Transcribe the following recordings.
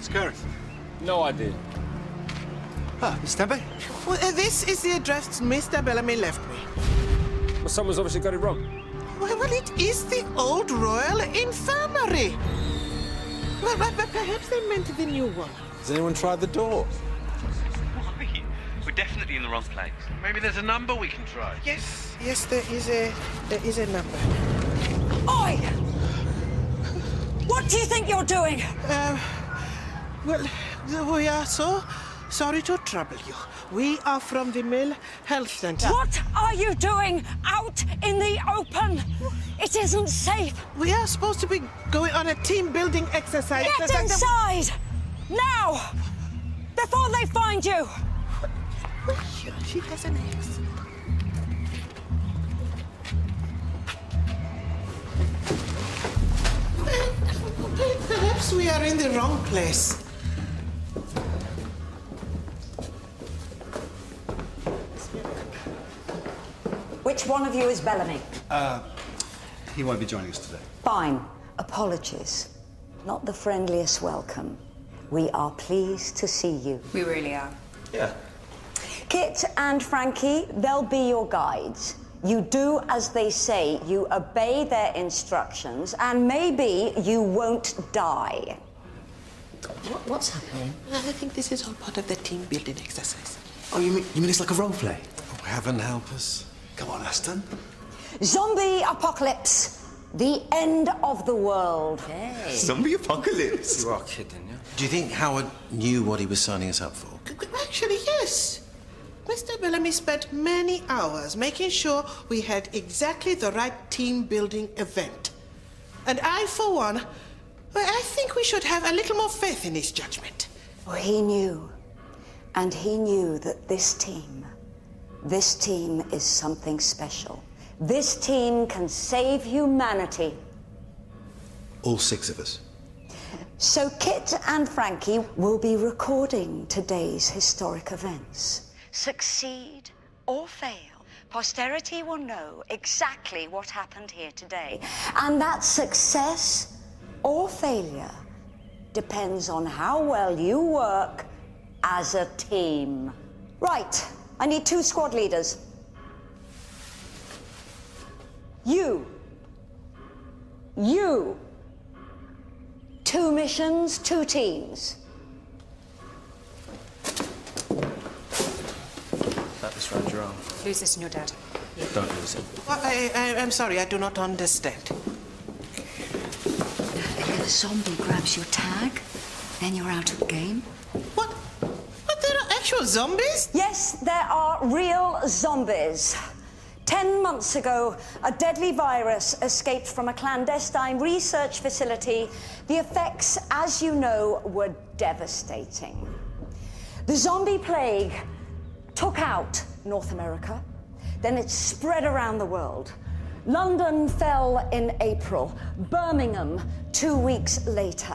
It's Gareth. No idea. Ah, Miss Tempe? Well, this is the address Mr. Bellamy left me. Well, someone's obviously got it wrong. Well, it is the old Royal Infirmary. Well, but perhaps they meant the new one. Has anyone tried the door? Why? We're definitely in the wrong place. Maybe there's a number we can try. Yes, there is a number. Oi! What do you think you're doing? Well, we are so sorry to trouble you. We are from the Mill Health Centre. What are you doing out in the open? It isn't safe. We are supposed to be going on a team-building exercise. Get inside! Now! Before they find you! She has an axe. Perhaps we are in the wrong place. Which one of you is Bellamy? He won't be joining us today. Fine. Apologies. Not the friendliest welcome. We are pleased to see you. We really are. Yeah. Kit and Frankie, they'll be your guides. You do as they say, you obey their instructions, and maybe you won't die. What's happening? I think this is all part of the team-building exercise. Oh, you mean it's like a role play? Oh, heaven help us. Come on, Aston. Zombie apocalypse. The end of the world. Hey. Zombie apocalypse. You are kidding, yeah? Do you think Howard knew what he was signing us up for? Actually, yes. Mr. Bellamy spent many hours making sure we had exactly the right team-building event. And I, for one, well, I think we should have a little more faith in his judgment. Well, he knew. And he knew that this team is something special. This team can save humanity. All six of us. So Kit and Frankie will be recording today's historic events. Succeed or fail, posterity will know exactly what happened here today. And that success or failure depends on how well you work as a team. Right, I need 2 squad leaders. You. 2 missions, 2 teams. That was round your arm. Lose this in your dad. Don't lose it. Well, I'm sorry, I do not understand. If a zombie grabs your tag, then you're out of the game. What? But there are actual zombies? Yes, there are real zombies. 10 months ago, a deadly virus escaped from a clandestine research facility. The effects, as you know, were devastating. The zombie plague took out North America, then it spread around the world. London fell in April, Birmingham 2 weeks later.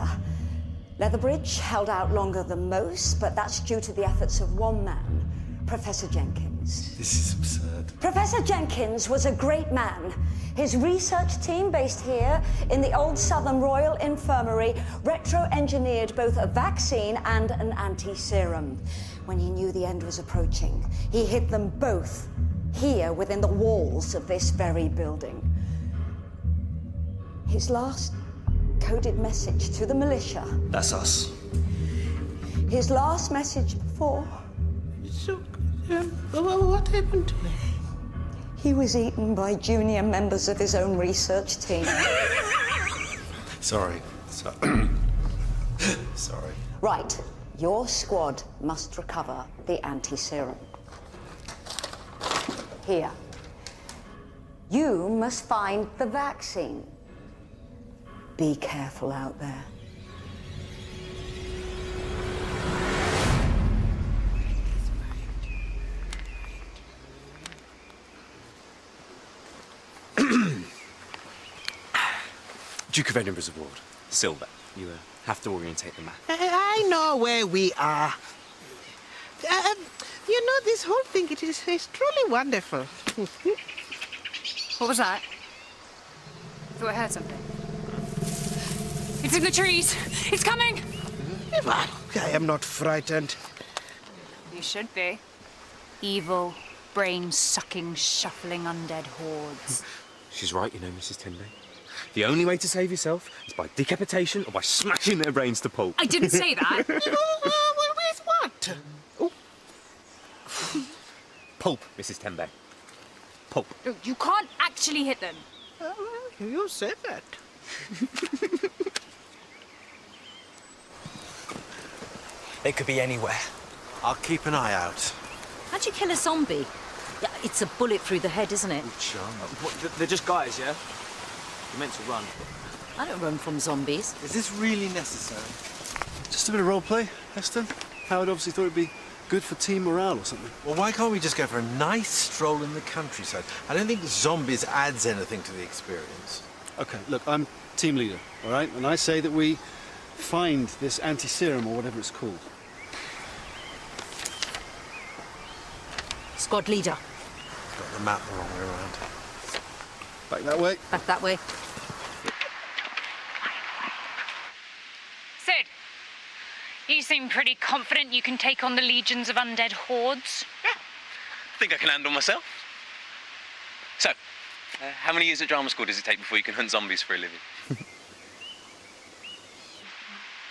Leatherbridge held out longer than most, but that's due to the efforts of one man, Professor Jenkins. This is absurd. Professor Jenkins was a great man. His research team, based here in the old Southern Royal Infirmary, retro-engineered both a vaccine and an anti-serum. When he knew the end was approaching, he hid them both here within the walls of this very building. His last coded message to the militia. That's us. His last message before So, what happened to him? he was eaten by junior members of his own research team. Sorry. Sorry. Right, your squad must recover the anti-serum. Here. You must find the vaccine. Be careful out there. Duke of Edinburgh's award, silver. You have to orientate the map. I know where we are. You know, this whole thing, it's truly wonderful. What was that? I thought I heard something. It's in the trees. It's coming. I am not frightened. You should be. Evil, brain-sucking, shuffling undead hordes. She's right, you know, Mrs. Tenley. The only way to save yourself is by decapitation or by smashing their brains to pulp. I didn't say that. With what? Oh. Pulp, Mrs. Tenley. Pulp. You can't actually hit them. You said that. They could be anywhere. I'll keep an eye out. How'd you kill a zombie? Yeah, it's a bullet through the head, isn't it? They're just guys, yeah? You're meant to run. I don't run from zombies. Is this really necessary? Just a bit of role play, Heston. Howard obviously thought it'd be good for team morale or something. Well, why can't we just go for a nice stroll in the countryside? I don't think zombies adds anything to the experience. Okay, look, I'm team leader, all right? And I say that we find this anti-serum or whatever it's called. Squad leader. Got the map the wrong way around. Back that way. Back that way. Sid, you seem pretty confident you can take on the legions of undead hordes. Yeah, I think I can handle myself. So, how many years at drama school does it take before you can hunt zombies for a living?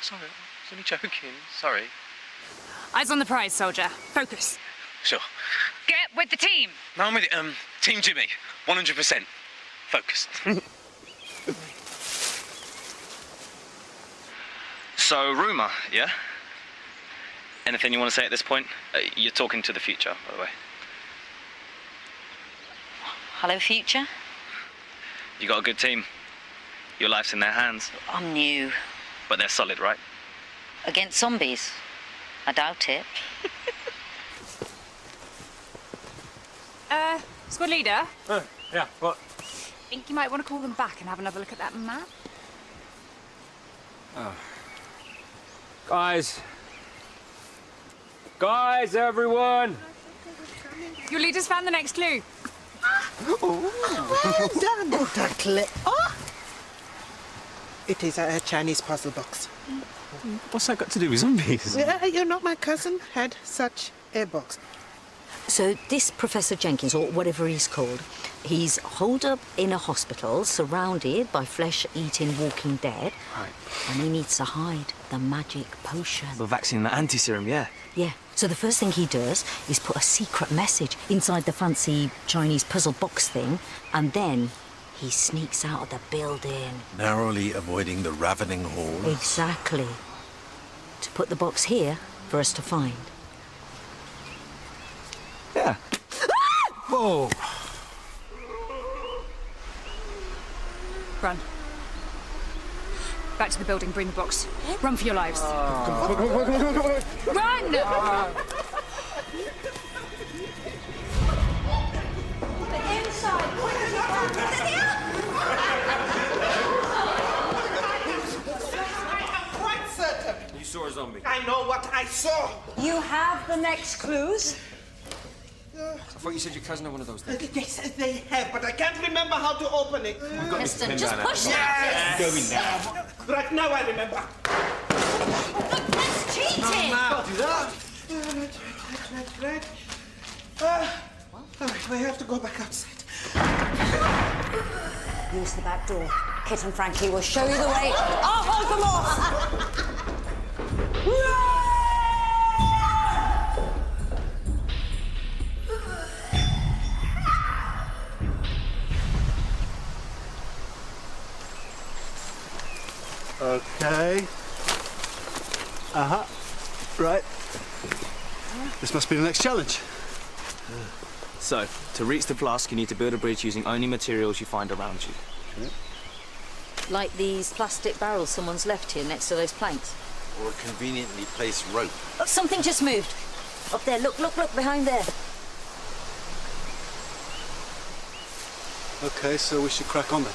Sorry, I was only joking. Sorry. Eyes on the prize, soldier. Focus. Sure. Get with the team. No, I'm with you. Team Jimmy, 100%. Focused. So, rumour, yeah? Anything you want to say at this point? You're talking to the future, by the way. Hello, future. You got a good team. Your life's in their hands. I'm new. But they're solid, right? Against zombies? I doubt it. Squad leader, Yeah, what? think you might want to call them back and have another look at that map? Guys. Guys, everyone! Your leader's found the next clue. Well done, Ducklet. Oh! It is a Chinese puzzle box. What's that got to do with zombies? You know, my cousin had such a box. So this Professor Jenkins, or whatever he's called, he's holed up in a hospital surrounded by flesh-eating walking dead. Right. And he needs to hide the magic potion. The vaccine, the anti-serum, yeah. Yeah, so the first thing he does is put a secret message inside the fancy Chinese puzzle box thing, and then he sneaks out of the building. Narrowly avoiding the ravening horde. Exactly. To put the box here for us to find. Yeah. Whoa! Run. Back to the building, bring the box. Run for your lives. Run! Quite certain. You saw a zombie. I know what I saw. You have the next clues? I thought you said your cousin had one of those things. They said they have, but I can't remember how to open it. Heston, just push that. Go in now. Right now I remember. That's cheating! Right. All right, we have to go back outside. Use the back door. Kit and Frankie will show you the way. I'll hold them off! Okay. Right. This must be the next challenge. So, to reach the flask, you need to build a bridge using only materials you find around you. Like these plastic barrels someone's left here next to those planks. Or a conveniently placed rope. Oh, something just moved. Up there, look, behind there. Okay, so we should crack on then.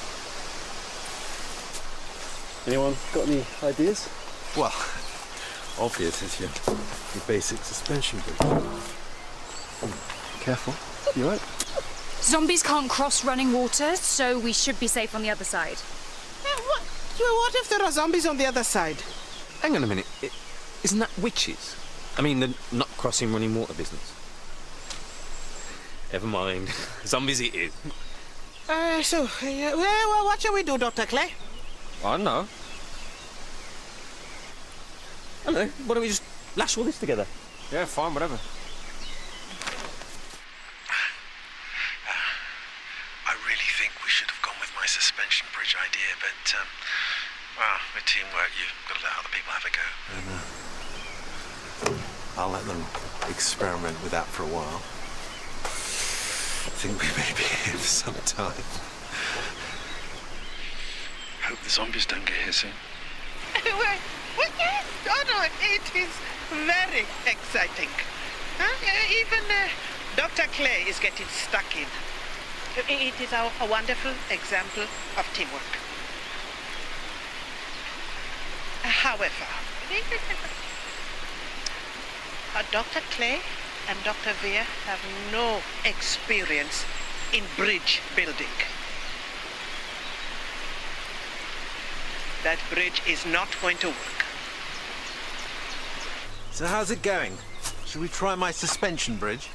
Anyone got any ideas? Well, obvious is your basic suspension bridge. Careful. You all right? Zombies can't cross running water, so we should be safe on the other side. What if there are zombies on the other side? Hang on a minute. Isn't that witches? I mean, the nut crossing running water business. Never mind. Zombies it is. Well, what shall we do, Dr. Clay? I don't know. I don't know. Why don't we just lash all this together? Yeah, fine, whatever. I really think we should have gone with my suspension bridge idea, but, well, with teamwork, you've got to let other people have a go. I'll let them experiment with that for a while. I think we may be here for some time. Hope the zombies don't get here soon. Well, yes. Oh, no, it is very exciting. Even Dr. Clay is getting stuck in. It is a wonderful example of teamwork. However, Dr. Clay and Dr. Veer have no experience in bridge building. That bridge is not going to work. So how's it going? Should we try my suspension bridge?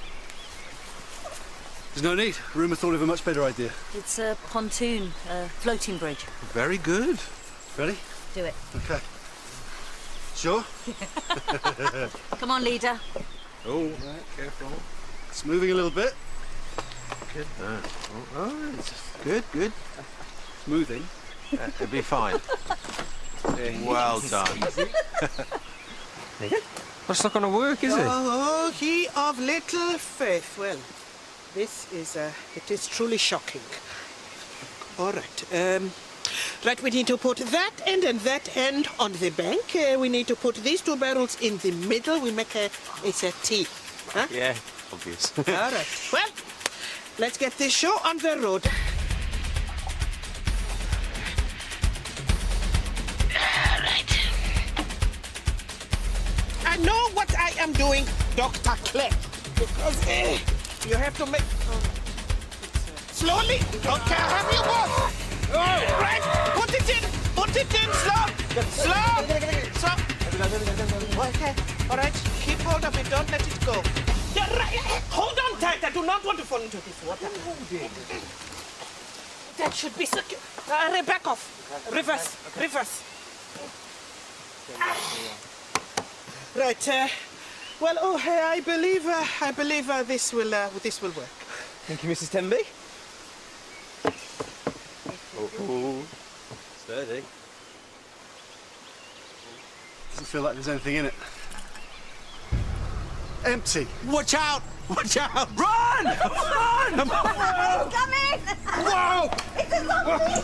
There's no need. Rumour thought of a much better idea. It's a pontoon, a floating bridge. Very good. Ready? Do it. Okay. Sure? Come on, leader. Oh, right, careful. It's moving a little bit. Good. It's good, good. Moving. It'll be fine. Well done. That's not going to work, is it? Oh, he of little faith. Well, this is, it is truly shocking. All right. Right, we need to put that end and that end on the bank. We need to put these two barrels in the middle. We make a T. Huh? Yeah, obvious. All right. Well, let's get this show on the road. All right. I know what I am doing, Dr. Clay, because you have to make... Slowly, don't care how you walk. Right, put it in, slow. Okay, all right, keep hold of it, don't let it go. Yeah, right. Hold on tight, I do not want to fall into this water. That should be secure. Back off, reverse. Right, well, I believe this will work. Thank you, Mrs. Tenby. Oh, sturdy. Doesn't feel like there's anything in it. Empty. Watch out! Watch out! Run! Run! It's coming! Whoa! It's a zombie!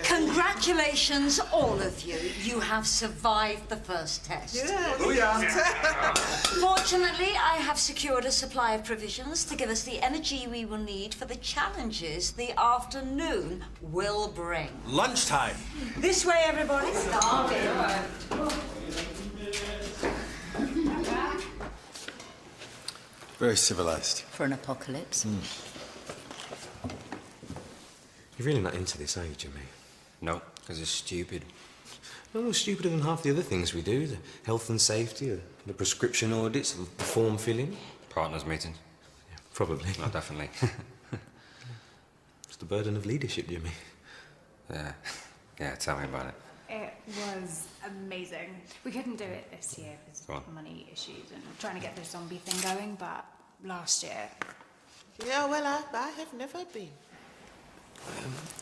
Congratulations, all of you. You have survived the first test. Fortunately, I have secured a supply of provisions to give us the energy we will need for the challenges the afternoon will bring. Lunchtime. This way, everybody. Very civilized. For an apocalypse. You're really not into this, are you, Jimmy? No, because it's stupid. No more stupider than half the other things we do. The health and safety, the prescription audits, the form filling. Partners meetings. Yeah, probably. No, definitely. It's the burden of leadership, Jimmy. Yeah, tell me about it. It was amazing. We couldn't do it this year because Go on. of money issues and trying to get the zombie thing going, but last year... Yeah, well, I have never been.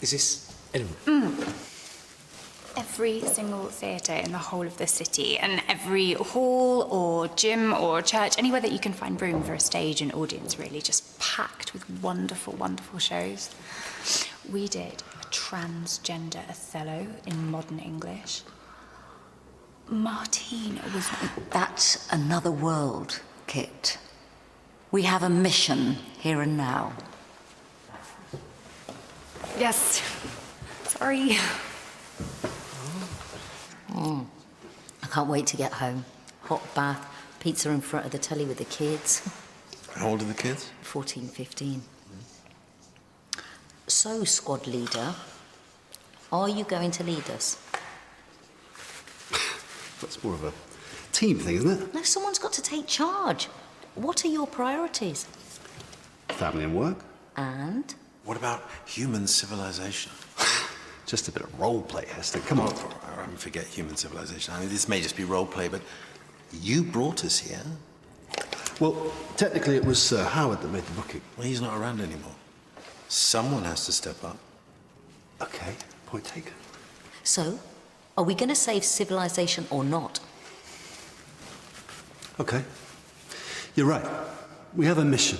Is this Edinburgh? Every single theatre in the whole of the city and every hall or gym or church, anywhere that you can find room for a stage and audience, really, just packed with wonderful, wonderful shows. We did a transgender Othello in modern English. Martine was... That's another world, Kit. We have a mission here and now. Yes. Sorry. I can't wait to get home. Hot bath, pizza in front of the telly with the kids. How old are the kids? 14, 15. So, squad leader, are you going to lead us? That's more of a team thing, isn't it? No, someone's got to take charge. What are your priorities? Family and work. And? What about human civilization? Just a bit of role play, Hester. Come on. Forget human civilization. I mean, this may just be role play, but you brought us here. Well, technically it was Sir Howard that made the booking. Well, he's not around anymore. Someone has to step up. Okay, point taken. So, are we going to save civilization or not? Okay. You're right. We have a mission.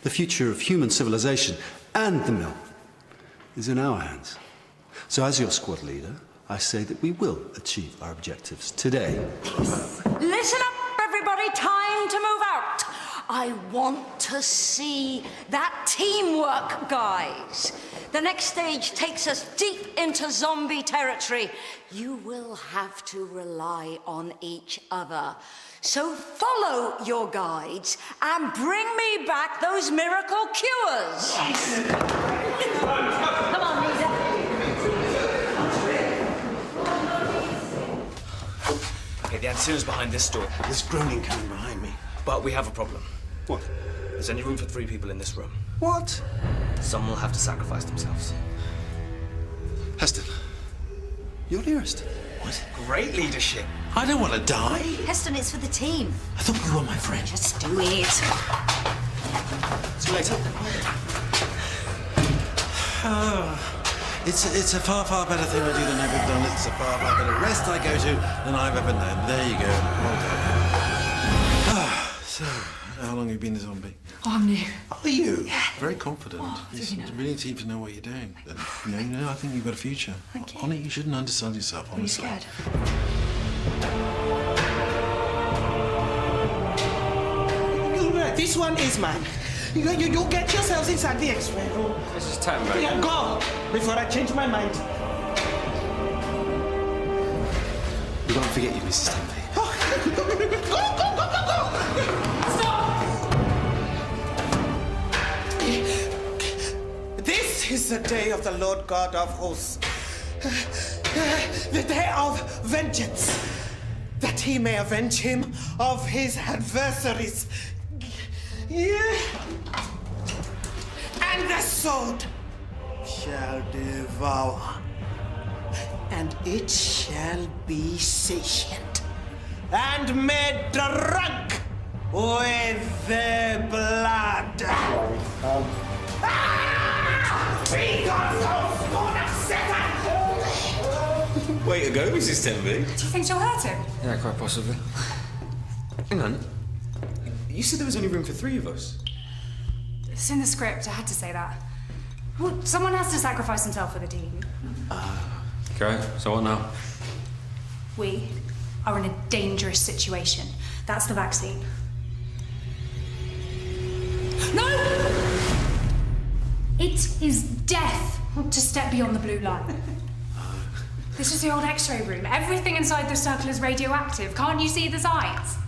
The future of human civilization and the mill is in our hands. So as your squad leader, I say that we will achieve our objectives today. Listen up, everybody. Time to move out. I want to see that teamwork, guys. The next stage takes us deep into zombie territory. You will have to rely on each other. So follow your guides and bring me back those miracle cures. Yes. Come on, Lisa. Okay, the antenna's behind this door. There's groaning coming behind me. But we have a problem. What? There's only room for 3 people in this room. What? Some will have to sacrifice themselves. Heston, you're nearest. What? Great leadership. I don't want to die. Heston, it's for the team. I thought you were my friend. Just do it. See you later. It's a far, far better thing I do than I've ever done. It's a far, far better rest I go to than I've ever known. There you go. Well done. So, how long have you been a zombie? Oh, I'm new. Are you? Yeah. Very confident. Oh, You really seem to know what you're doing. No, I think you've got a future. Thank you. On it, you shouldn't undersell yourself, honestly. Are you scared? This one is mine. You get yourselves inside the X-ray room. Mrs. Tenby. Yeah, go before I change my mind. We won't forget you, Mrs. Tenby. Stop! This is the day of the Lord God of hosts. The day of vengeance. That he may avenge him of his adversaries. Yeah. And the sword shall devour, and it shall be sentient and made drunk with their blood. Be gone, spawn of Satan! Way to go, Mrs. Tenby. Do you think she'll hurt him? Yeah, quite possibly. Hang on. You said there was only room for 3 of us. It's in the script. I had to say that. Well, someone has to sacrifice himself for the team. Okay, so what now? We are in a dangerous situation. That's the vaccine. No! It is death to step beyond the blue line. This is the old X-ray room. Everything inside the circle is radioactive. Can't you see the signs?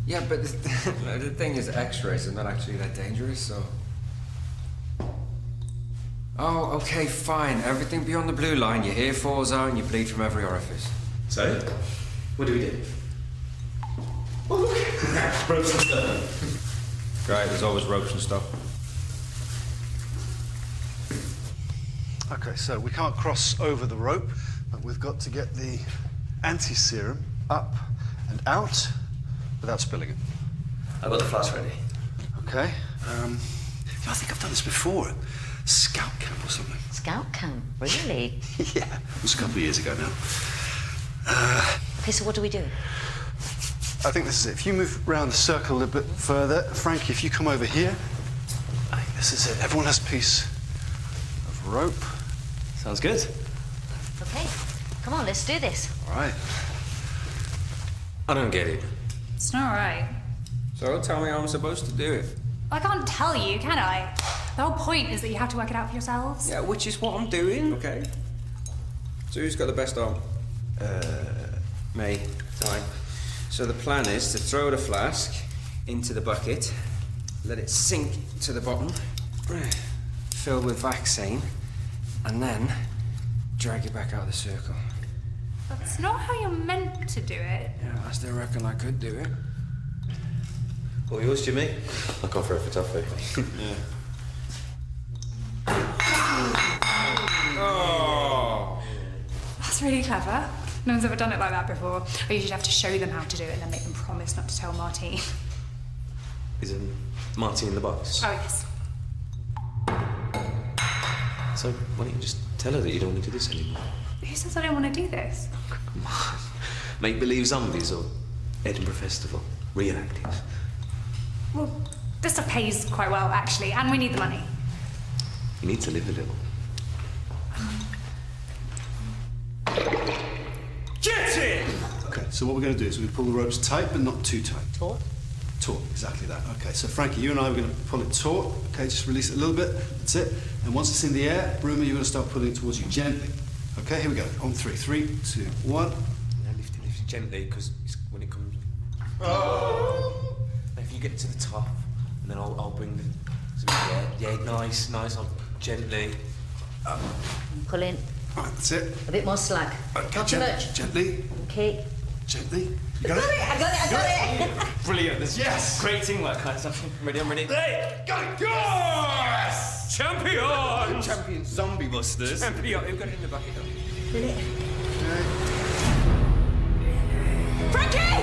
Yeah, but the thing is, X-rays are not actually that dangerous, so... Oh, okay, fine. Everything beyond the blue line, your hair falls out and you bleed from every orifice. So, what do we do? Oh, look! Ropes and stuff. Great, there's always ropes and stuff. Okay, so we can't cross over the rope, but we've got to get the anti-serum up and out without spilling it. I've got the flask ready. Okay. I think I've done this before. Scout camp or something. Scout camp? Really? Yeah, it was a couple of years ago now. Okay, so what do we do? I think this is it. If you move around the circle a little bit further, Frankie, if you come over here, I think this is it. Everyone has a piece rope. Sounds good. Okay, come on, let's do this. All right. I don't get it. It's not right. So tell me how I'm supposed to do it. I can't tell you, can I? The whole point is that you have to work it out for yourselves. Yeah, which is what I'm doing, okay? So who's got the best arm? Me. Fine. So the plan is to throw the flask into the bucket, let it sink to the bottom, fill with vaccine, and then drag it back out of the circle. That's not how you're meant to do it. Yeah, I still reckon I could do it. All yours, Jimmy? I can't throw it for tough, yeah. Oh! That's really clever. No one's ever done it like that before. I usually have to show them how to do it and then make them promise not to tell Martine. Isn't Marty in the box? Oh, yes. So why don't you just tell her that you don't want to do this anymore? Who says I don't want to do this? Come on. Make-believe zombies or Edinburgh Festival. Reenactings. Well, this stuff pays quite well, actually, and we need the money. You need to live a little. Get in! Okay, so what we're going to do is we pull the ropes tight, but not too tight. Taut? Taut, exactly that. Okay, so Frankie, you and I are going to pull it taut. Okay, just release it a little bit. That's it. And once it's in the air, Bruma, you're going to start pulling it towards you gently. Okay, here we go. On three. 3, 2, 1. Now lift it gently, because when it comes... Oh! Now if you get to the top, and then I'll bring the... Yeah, nice. I'll gently... Pull in. All right, that's it. A bit more slack. Okay, Not too much. Gently. Okay. Gently. You got it? I got it. Brilliant. This Yes! Great teamwork, guys. I'm ready. Hey! Got it! Yes! Champion! Champion zombie busters. Champion! Who got it in the bucket, though? Brilliant. Frankie!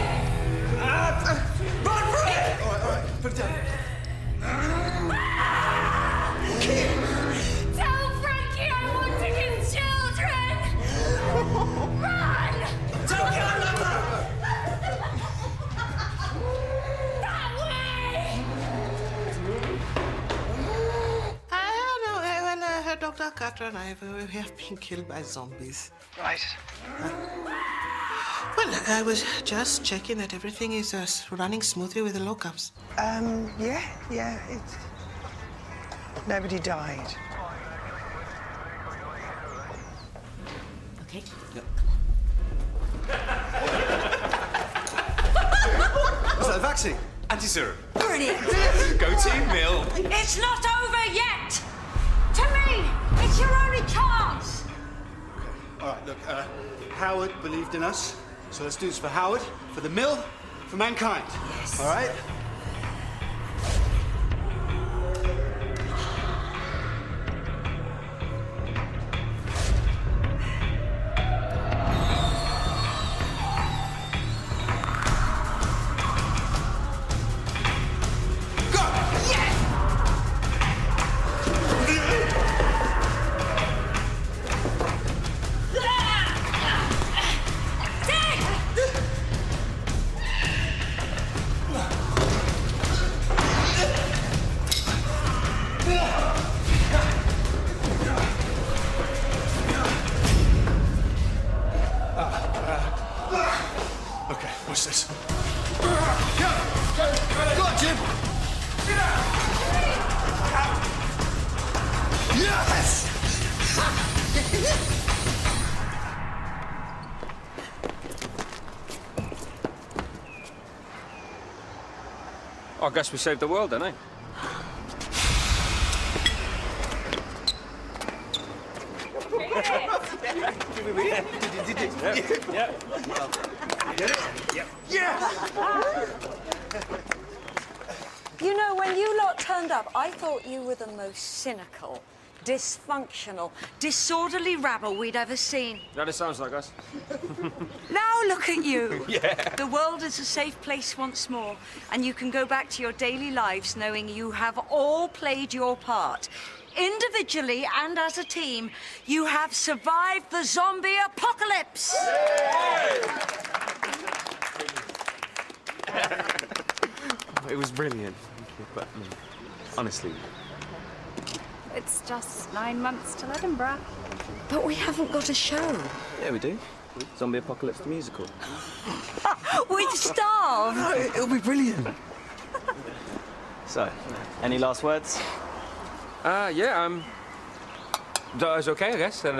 Run for it! All right. Put it down. Tell Frankie I want to his children! Run! Don't get on the That way! Well, Dr. Carter and I we have been killed by zombies. Right. Well, I was just checking that everything is running smoothly with the lockups. Yeah, nobody died. Okay. Was that a vaccine? Anti-serum. Brilliant. Go Team Mill. It's not over yet! To me, it's your only chance! All right, look, Howard believed in us, so let's do this for Howard, for the mill, for mankind. Yes. All right? Okay, what's this? Go on, Jim! Yes! I guess we saved the world, then, eh? You know, when you lot turned up, I thought you were the most cynical, dysfunctional, disorderly rabble we'd ever seen. That it sounds like us. Now look at you. The world is a safe place once more, and you can go back to your daily lives knowing you have all played your part. Individually and as a team, you have survived the zombie apocalypse. It was brilliant. But honestly, It's just 9 months till Edinburgh. But we haven't got a show. Yeah, we do. Zombie Apocalypse the musical. With staff. No, it'll be brilliant. So, any last words? That was okay, I guess. And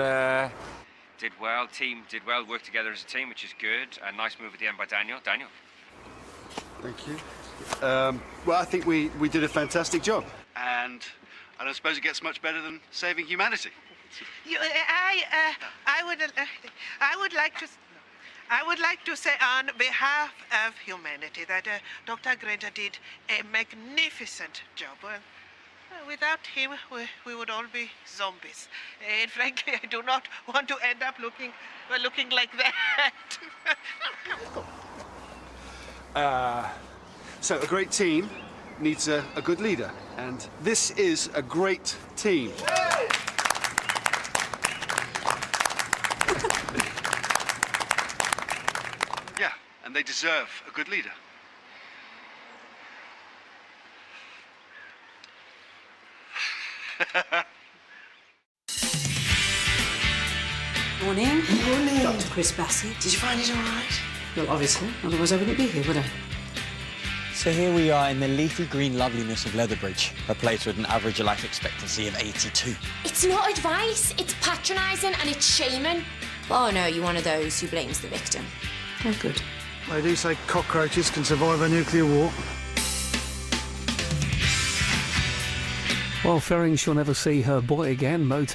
did well, team did well, worked together as a team, which is good. A nice move at the end by Daniel. Daniel. Thank you. Well, I think we did a fantastic job. And I don't suppose it gets much better than saving humanity. I would like to say on behalf of humanity that Dr. Granger did a magnificent job. Without him, we would all be zombies. And frankly, I do not want to end up looking like that. So a great team needs a good leader, and this is a great team. Yeah, and they deserve a good leader. Morning. Morning. Dr. Chris Bassett. Did you find it all right? Well, obviously. Otherwise I wouldn't be here, would I? So here we are in the leafy green loveliness of Leatherbridge, a place with an average life expectancy of 82. It's not advice, it's patronising and it's shaming. Oh no, you're one of those who blames the victim. Oh, good. They do say cockroaches can survive a nuclear war. While fearing she'll never see her boy again, Mo